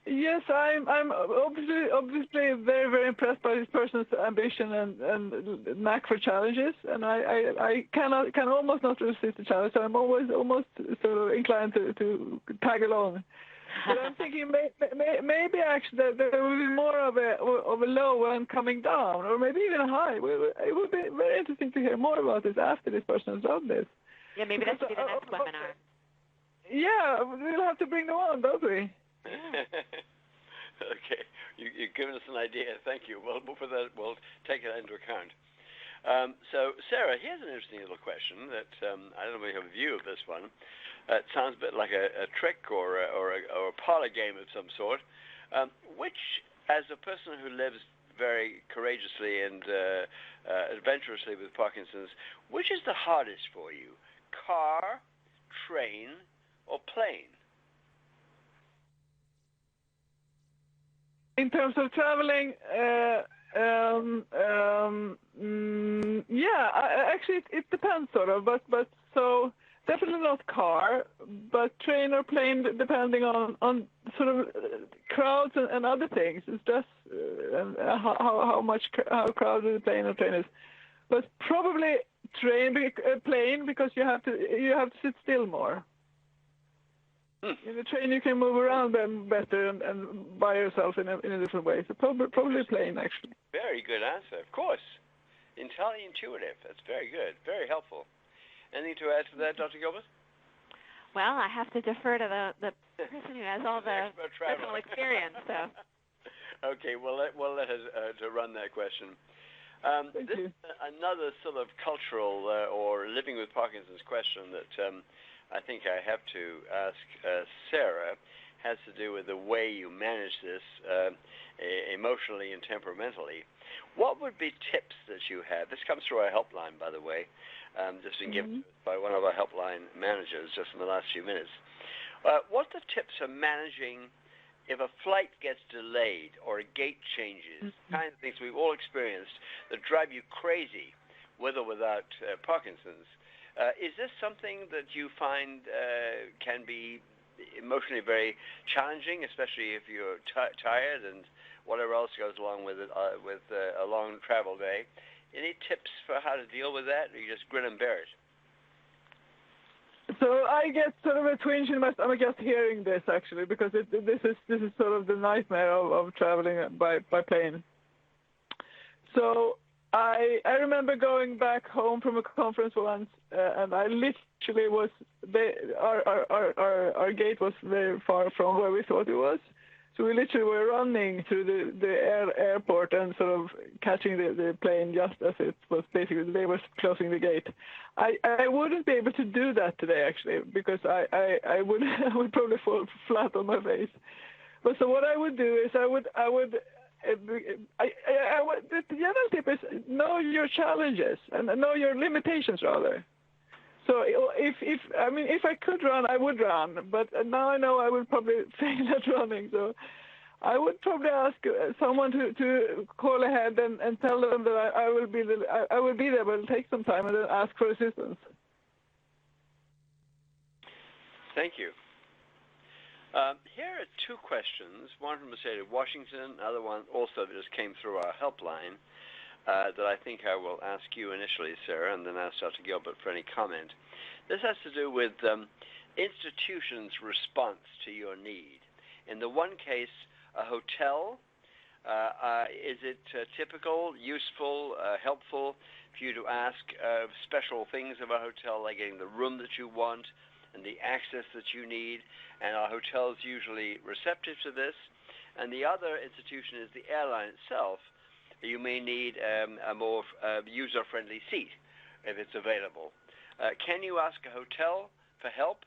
Yes, I'm obviously very, very impressed by this person's ambition and knack for challenges, and I can almost not resist the challenge. So I'm almost sort of inclined to tag along. But I'm thinking maybe actually that there will be more of a low one coming down, or maybe even a high. It would be very interesting to hear more about this after this person has done this. Yeah, maybe that should be the next webinar. Yeah, we'll have to bring them on, don't we? Okay, you've given us an idea. Thank you. We'll take that into account. So, Sarah, here's an interesting little question that I don't know if you have a view of this one. It sounds a bit like a trick or a parlor game of some sort. Which, as a person who lives very courageously and adventurously with Parkinson's, which is the hardest for you? Car, train, or plane? In terms of traveling, actually it depends sort of, but so definitely not car, but train or plane, depending on sort of crowds and other things. It's just how crowded the plane or train is. But probably plane, because you have to sit still more. In the train you can move around them better and by yourself in a different way. So probably plane, actually. Very good answer, of course. Entirely intuitive. That's very good. Very helpful. Anything to add to that, Dr. Gilbert? Well, I have to defer to the person who has all the personal experience. So. Okay, we'll let her to run that question. This is another sort of cultural or living with Parkinson's question that I think I have to ask Sarah. Has to do with the way you manage this emotionally and temperamentally. What would be tips that you have? This comes through our helpline, by the way, just been given by one of our helpline managers just in the last few minutes. What are the tips for managing if a flight gets delayed or a gate changes, kinds of things we've all experienced that drive you crazy, with or without Parkinson's? Is this something that you find can be emotionally very challenging, especially if you're tired and whatever else goes along with it, with a long travel day? Any tips for how to deal with that, or you just grin and bear it? So I get sort of a twinge in my stomach just hearing this, actually, because this is sort of the nightmare of traveling by plane. So I remember going back home from a conference once, and I literally was our gate was very far from where we thought it was. So we literally were running through the airport and sort of catching the plane just as it was basically they were closing the gate. I wouldn't be able to do that today, actually, because I would probably fall flat on my face. But so what I would do is the general tip is know your challenges and know your limitations, rather. So if I could run, I would run, but now I know I would probably fail at running. So I would probably ask someone to call ahead and tell them that I will be there, but it'll take some time, and then ask for assistance. Thank you. Here are two questions. One from the state of Washington, another one also that just came through our helpline. That I think I will ask you initially, Sarah, and then ask Dr. Gilbert for any comment. This has to do with institutions' response to your need. In the one case, a hotel, is it typical, useful, helpful for you to ask special things of a hotel, like getting the room that you want and the access that you need, and are hotels usually receptive to this? And the other institution is the airline itself. You may need a more user-friendly seat if it's available. Can you ask a hotel for help?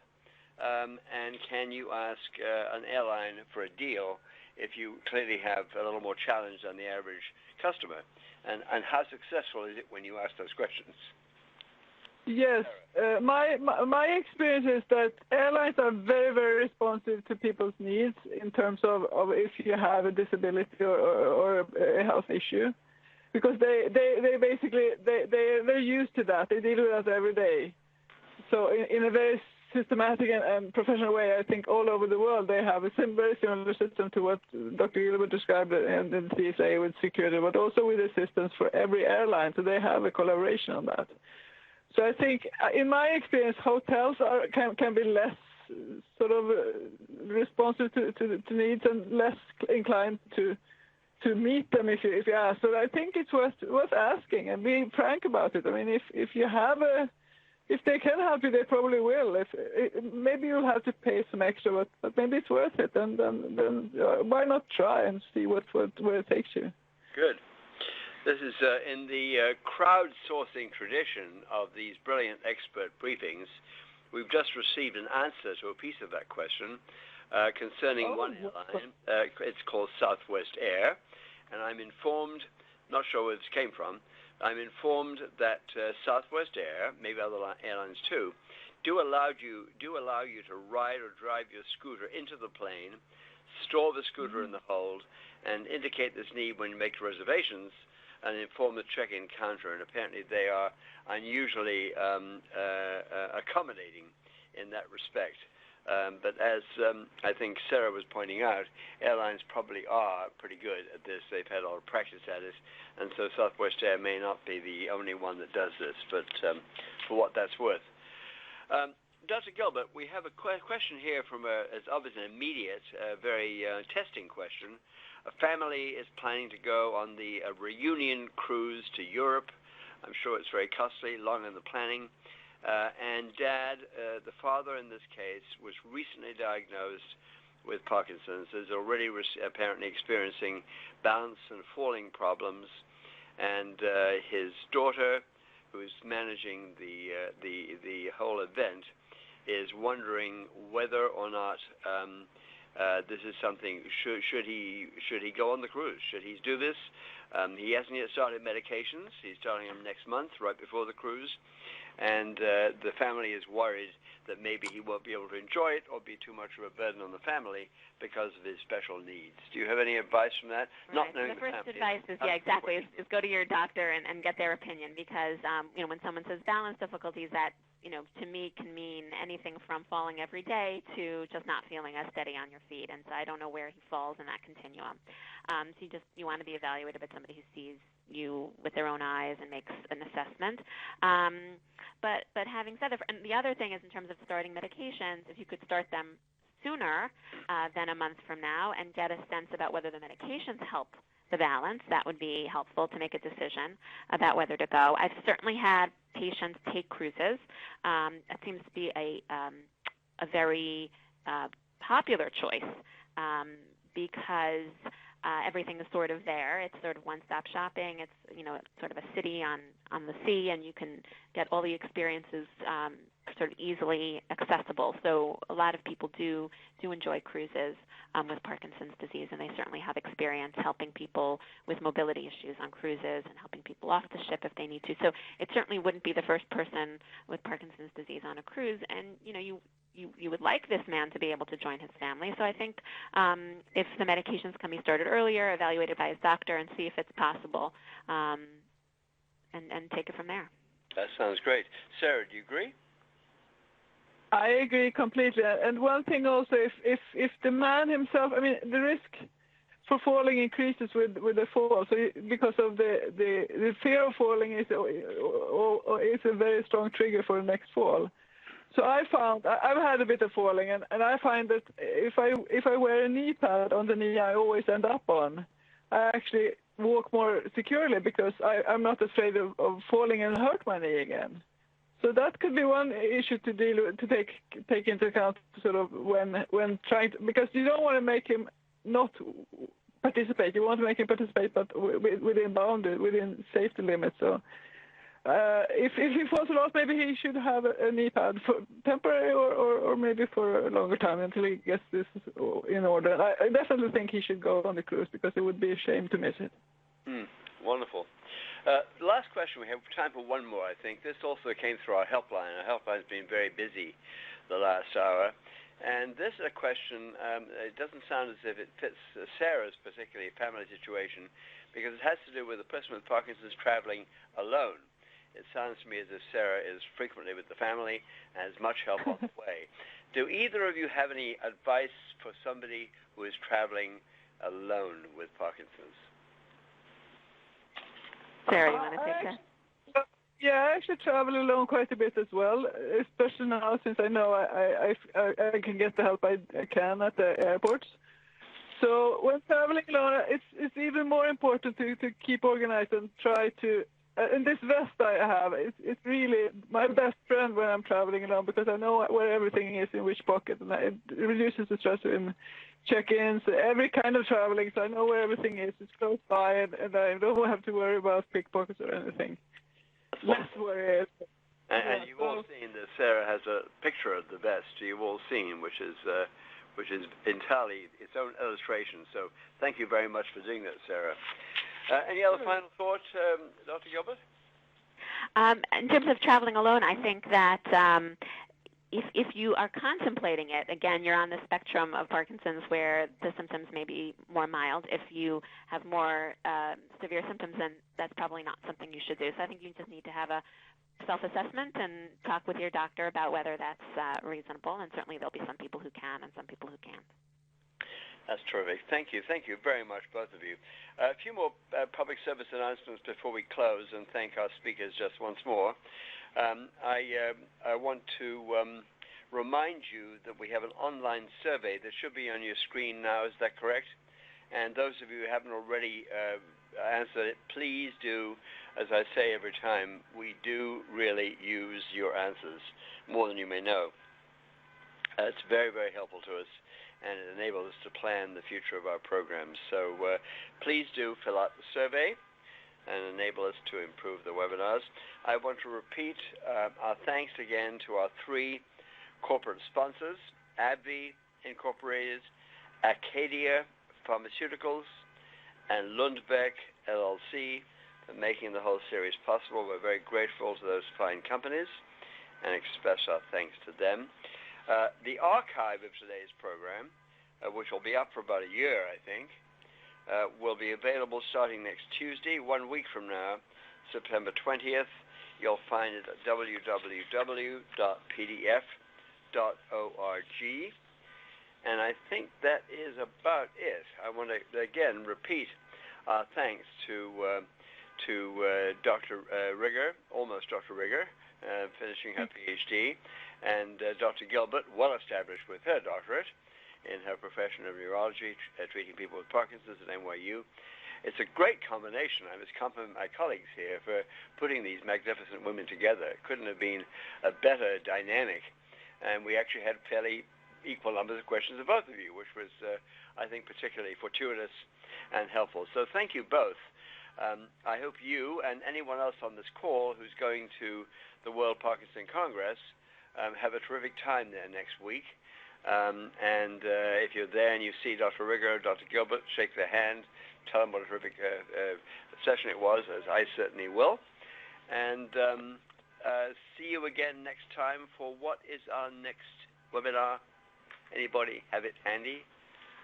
And can you ask an airline for a deal if you clearly have a little more challenge than the average customer? And how successful is it when you ask those questions? Yes, my experience is that airlines are very, very responsive to people's needs in terms of if you have a disability or a health issue, because they basically they're used to that. They deal with that every day. So in a very systematic and professional way, I think all over the world they have a very similar system to what Dr. Gilbert described in the CSA with security, but also with assistance for every airline. So they have a collaboration on that. So I think, in my experience, hotels can be less sort of responsive to needs and less inclined to meet them if you ask. So I think it's worth asking and being frank about it. I mean, if they can help you, they probably will. Maybe you'll have to pay some extra, but maybe it's worth it. And then why not try and see where it takes you? Good. This is in the crowdsourcing tradition of these brilliant expert briefings. We've just received an answer to a piece of that question concerning one airline. It's called Southwest Air, and I'm informed, not sure where this came from, I'm informed that Southwest Air, maybe other airlines too, do allow you to ride or drive your scooter into the plane, store the scooter in the hold, and indicate this need when you make reservations, and inform the check-in counter. And apparently they are unusually accommodating in that respect. But as I think Sarah was pointing out, airlines probably are pretty good at this. They've had a lot of practice at it, and so Southwest Air may not be the only one that does this, but for what that's worth. Dr. Gilbert, we have a question here from as obviously an immediate, very testing question. A family is planning to go on the reunion cruise to Europe. I'm sure it's very costly, long in the planning. And Dad, the father in this case, was recently diagnosed with Parkinson's, is already apparently experiencing balance and falling problems. And his daughter, who's managing the whole event, is wondering whether or not this is something. Should he go on the cruise? Should he do this? He hasn't yet started medications. He's starting them next month, right before the cruise, and the family is worried that maybe he won't be able to enjoy it or be too much of a burden on the family because of his special needs. Do you have any advice from that? Right. So the first advice is, is go to your doctor and get their opinion, because when someone says balance difficulties, that to me can mean anything from falling every day to just not feeling as steady on your feet. And so I don't know where he falls in that continuum. So you want to be evaluated by somebody who sees you with their own eyes and makes an assessment. But having said that, and the other thing is in terms of starting medications, if you could start them sooner than a month from now and get a sense about whether the medications help the balance, that would be helpful to make a decision about whether to go. I've certainly had patients take cruises. It seems to be a very popular choice because everything is sort of there. It's sort of one-stop shopping. It's sort of a city on the sea, and you can get all the experiences sort of easily accessible. So a lot of people do enjoy cruises with Parkinson's disease, and they certainly have experience helping people with mobility issues on cruises and helping people off the ship if they need to. So it certainly wouldn't be the first person with Parkinson's disease on a cruise, and you would like this man to be able to join his family. So I think if the medications can be started earlier, evaluated by his doctor, and see if it's possible, and take it from there. That sounds great. Sarah, do you agree? I agree completely. And one thing also, if the man himself, the risk for falling increases with the fall. So because of the fear of falling is a very strong trigger for the next fall. So I've had a bit of falling, and I find that if I wear a knee pad on the knee I always end up on, I actually walk more securely because I'm not afraid of falling and hurt my knee again. So that could be one issue to deal with, to take into account, sort of when trying to, because you don't want to make him not participate. You want to make him participate, but within safety limits. So if he falls a lot, maybe he should have a knee pad for temporary or maybe for a longer time until he gets this in order. I definitely think he should go on the cruise because it would be a shame to miss it. Wonderful. Last question. We have time for one more, I think. This also came through our helpline. Our helpline has been very busy the last hour. And this is a question, it doesn't sound as if it fits Sarah's particularly family situation, because it has to do with a person with Parkinson's traveling alone. It sounds to me as if Sarah is frequently with the family and has much help on the way. Do either of you have any advice for somebody who is traveling alone with Parkinson's? Sarah, you want to take that? Yeah, I actually travel alone quite a bit as well, especially now since I know I can get the help I can at the airports. So when traveling alone, it's even more important to keep organized and try to and this vest I have, it's really my best friend when I'm traveling alone, because I know where everything is in which pocket, and it reduces the stress in check-ins, every kind of traveling, so I know where everything is. It's close by, and I don't have to worry about pickpockets or anything. Less worry. And you've all seen that Sarah has a picture of the vest. You've all seen, which is entirely its own illustration. So thank you very much for doing that, Sarah. Any other final thoughts, Dr. Gilbert? In terms of traveling alone, I think that if you are contemplating it, again, you're on the spectrum of Parkinson's where the symptoms may be more mild. If you have more severe symptoms, then that's probably not something you should do. So I think you just need to have a self-assessment and talk with your doctor about whether that's reasonable. And certainly there'll be some people who can and some people who can't. That's terrific. Thank you. Thank you very much, both of you. A few more public service announcements before we close and thank our speakers just once more. I want to remind you that we have an online survey that should be on your screen now. Is that correct? And those of you who haven't already answered it, please do. As I say every time, we do really use your answers more than you may know. It's very, very helpful to us, and it enables us to plan the future of our programs. So please do fill out the survey and enable us to improve the webinars. I want to repeat our thanks again to our three corporate sponsors, AbbVie Incorporated, Acadia Pharmaceuticals, and Lundbeck LLC for making the whole series possible. We're very grateful to those fine companies and express our thanks to them. The archive of today's program, which will be up for about a year, I think, will be available starting next Tuesday, 1 week from now, September 20th. You'll find it at www.pdf.org. And I think that is about it. I want to, again, repeat our thanks to Dr. Riggare, almost Dr. Riggare, finishing her PhD, and Dr. Gilbert, well established with her doctorate in her profession of neurology, treating people with Parkinson's at NYU. It's a great combination. I must compliment my colleagues here for putting these magnificent women together. It couldn't have been a better dynamic. And we actually had fairly equal numbers of questions of both of you, which was, I think, particularly fortuitous and helpful. So thank you both. I hope you and anyone else on this call who's going to the World Parkinson Congress have a terrific time there next week. And if you're there and you see Dr. Riggare, Dr. Gilbert, shake their hand, tell them what a terrific session it was, as I certainly will. And see you again next time for what is our next webinar. Anybody have it handy?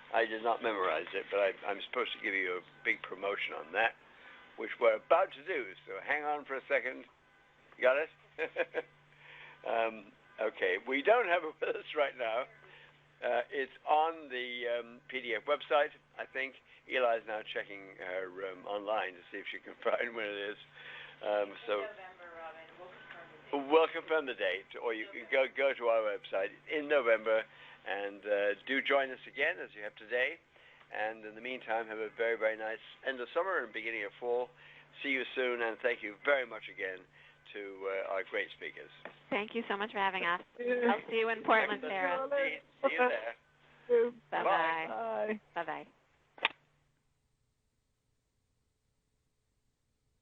I did not memorize it, but I'm supposed to give you a big promotion on that, which we're about to do. So hang on for a second. You got it? Okay. We don't have it with us right now. It's on the PDF website, I think. Eli's now checking her online to see if she can find when it is. So November, Robin. We'll confirm the date, or you can go to our website in November, and do join us again as you have today. And in the meantime, have a very, very nice end of summer and beginning of fall. See you soon, and thank you very much again to our great speakers. Thank you so much for having us. I'll see you in Portland, Sarah. See you there.